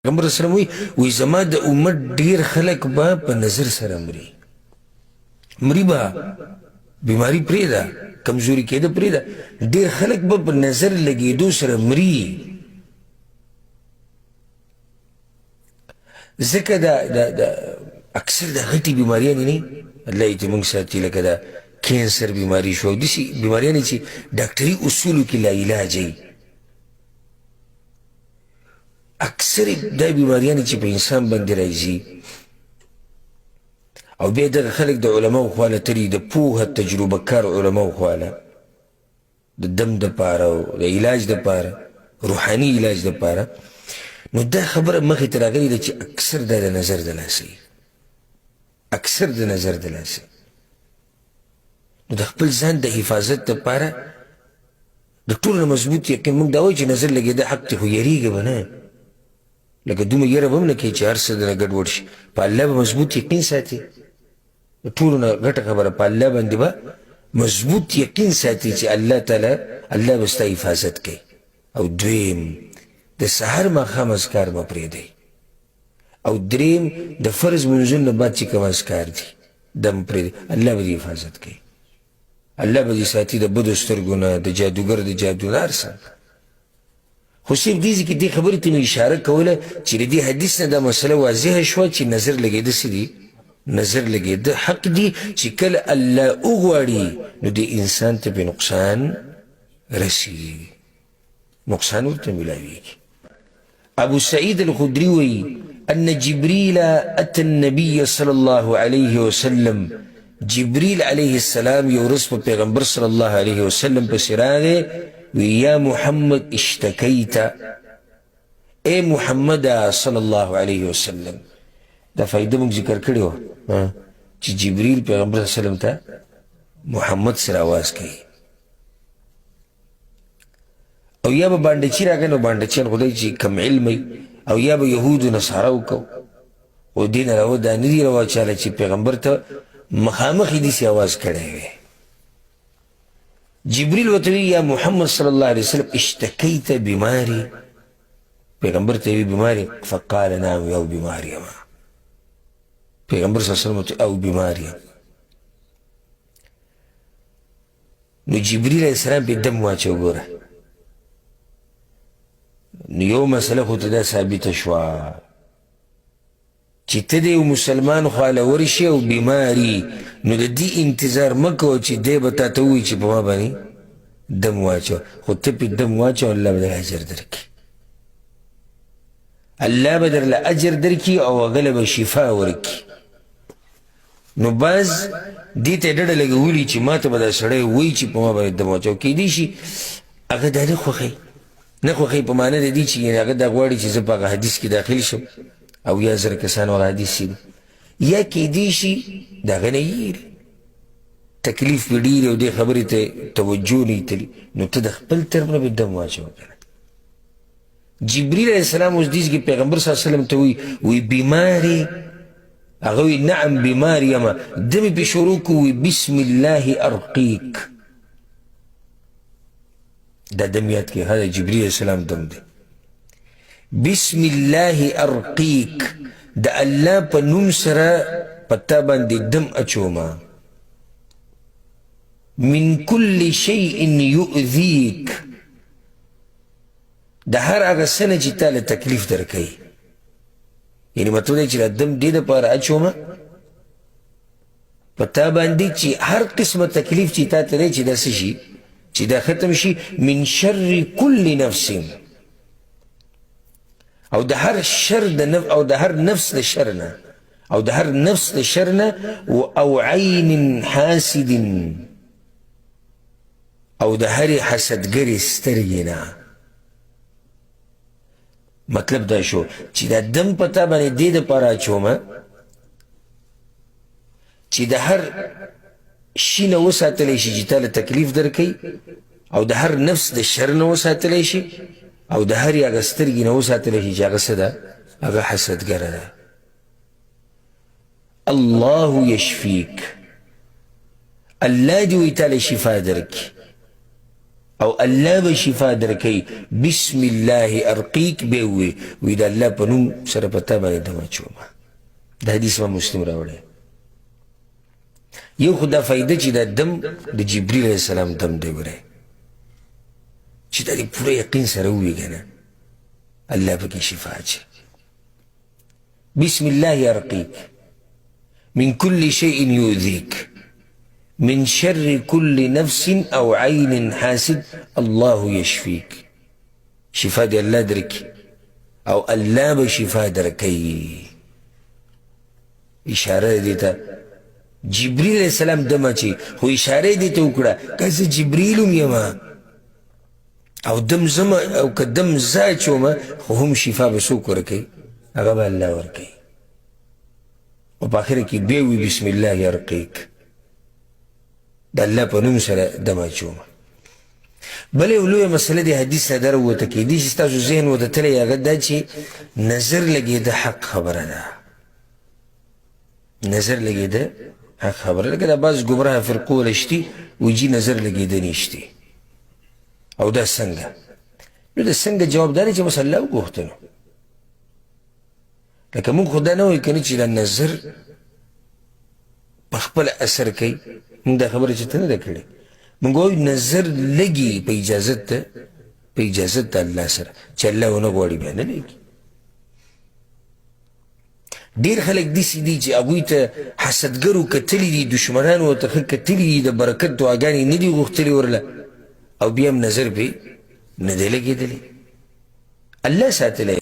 پیغمبر اسلام وی زما د امت ډیر خلق با په نظر سره مري با بیماری پریدا کمزوری کېده پریدا ډیر خلق با په نظر لګېدو سره مري ځکه دا اکثر د غټي بیماریانې نه الله دې موږ ساتي لکه دا کینسر بیماری شو داسې بیماریانې چې ډاکټري اصولو کې لا علاج وي اکثر دا بیماریانې چې په انسان باندې راځي او بیا دغه خلک د علماو خواله تلي د پوهه تجربه کار علماو خواله د دم دپاره او د علاج دپاره روحاني علاج دپاره نو دا خبره مخې ته راغلې ده چې اکثر دا د نظر د لاسه اکثر د نظر د لاسه نو د خپل ځان د حفاظت دپاره د ټولو نه مضبوط یقین موږ دا وایو چې نظر لګېده حق دی خو یېرېږه به نه لکه دومره یره به هم نه کوي چې هر څه دنه ګډوډ شي په الله به مضبوط یقین ساتي د ټولو نه غټه خبره په الله باندې به مضبوط یقین ساتي چې الله تعالی الله به ستا حفاظت کوي او دویم د سحر ماښام اذکار مه پرېږدئ او دریم د فرض منځونو نه بعد چې کوم اذکار دي دا مه پرېږدئ الله به دې حفاظت کوي الله به دې ساتي د بدو سترګو نه د جادوګر د جادو نه هر څه خو صرف دې کې دې خبرې ته مې اشاره کوله چې د دې حدیث نه دا مسله واضحه شوه چې نظر لګېده څه دي نظر لګېده حق دي چې کله الله وغواړي نو دې انسان ته پې نقصان رسي نقصان ورته ملاویږي ابو سعید الخدري وایي ان جبريل اتى النبي صلى الله عليه وسلم جبريل عليه السلام یو ورځ په پیغمبر صلی الله علیه وسلم پسې راغی ويا محمد اشتكيت اے محمد صلی الله علیه وسلم دا فائدہ موږ ذکر کړی و چې جبريل پیغمبر صلی الله علیه وسلم ته محمد سره आवाज کوي او یا به باندې چې راغی نو باندې چې خدای چې کم علم او یا به يهود نصارا وکاو او دین راو دا نه دی روا چاله چې پیغمبر ته مخامخ دې سي आवाज کړی وي جبريل وتوي يا محمد صلى الله عليه وسلم اشتكيت بماري پیغمبر ته بیماری فقال نعم او بیماری ما پیغمبر صلی الله علیه وسلم او بیماری نو جبريل علیہ السلام په دم واچو ګوره نو یو مسله خو ته دا ثابته شوه چې ته د یو مسلمان خواله ورشي او بیماري نو د دې انتظار مه کوه چې دی به تا ته ووایي چې په ما باندې دم واچوه خو ته پې دم واچوه الله به درله اجر درکړي الله به درله اجر درکړي او هغه به شفا ورکړي نو بعض دې ته ډډه لګولي چې ما ته به دا سړی وایي چې په ما باندې دم واچوه کیدای شي هغه دا نه خوښوي نه خوښوي په معنی د دې چې هغه دا غواړي چې زه په هغه حدیث کې داخل شم او یا زر کسان هغه حدیث دي یا کیدای شي د هغه نه یېري تکلیف پې ډېر او دې خبرې ته توجه نه تلي نو ته د خپل طرف نه به دم واچوه که نه جبريل علیه السلام اوس دې کې پیغمبر صلی الله علیه وسلم ته وی بیماري هغه وی نعم بیمار یمه ده مې پې شروع کړو وی بسم الله ارقیک دا دم یاد کې هذا جبريل علیه السلام دم دی بسم الله ارقیک د الله په نوم سره پتا باندې دم اچوما من كل شيء يؤذيك د هر هغه څه نه چې تا له تکلیف درکوي یعنې مطلب دی چې دا دم دې دپاره اچومه په تا باندې چې هر قسمه تکلیف چې تا ته دی چې دا څه شي چې دا ختم شي من شر كل نفس او د هر شر او د هر نفس د شر نه او د هر نفس د شر نه او عین حاسد او د هر حسدګرې سترګې نه مطلب دا شو چې دا دم پتا باندې دې دپاره اچومه چې د هر شي نه وساتلی شي چې تا له تکلیف درکوي او د هر نفس د شر نه وساتلی شي او د هرې هغه سترګې نه وساتلی شي چې هغه څه ده هغه حسدګره ده الله یشفیک الله دې وایي تا له شفا درکړي او الله به شفا درکوي بسم الله ارقیک به وی د الله په نوم سره په تا باندې دم اچومه. د حدیث ما مسلم راوړی. یو خو دا فایده چې دا دم د جبریل علیه السلام دم دی ګورئ چې دا د پوره یقین سره ووایي که نه الله پکې شفا اچوي. بسم الله ارقیک من كل شيء يؤذيك من شر كل نفس او عين حاسد الله يشفيك. شفا دي الله درك او الله بشفا دركي. اشاره دیتا جبريل عليه السلام دمه چی خو اشاره دیتا وکړه که زه جبريلم یما او دم زما او که دم زا چومه خو هم شفا به څوک ورکوي هغه به الله ورکوي. او په آخره کې بیا وي بسم الله یرقیک د الله په نوم سره دم اچومه. بله یو لویه مسله د حدیث نه درووته کیدای شي ستاسو ذهن ودتلی هغه دا چې نظر لګېده حق خبره ده. نظر لګېده حق خبره لکه دا بعض ګمراه فرقو وله شتي وایي نظر لګېده نشتي او دا څنګه نو د څنګه جواب دا دی چې بس الله وغوښته نو لکه موږ خو دا نه وایو که نه چې دا نظر په خپله اثر کوي. موږ دا خبره چې ته نه ده کړې. موږ وایو نظر لګي په اجازت د الله سره چې الله ونه غواړي بیا نه لګي. ډېر خلک داسې دي چې هغوی ته حسدګرو کتلي دي دشمنانو ورته ښه کتلي دي د برکت دعاګانې نه دي غوښتلې ورله او بیا هم نظر پې نه دی لګېدلی. الله ساتلی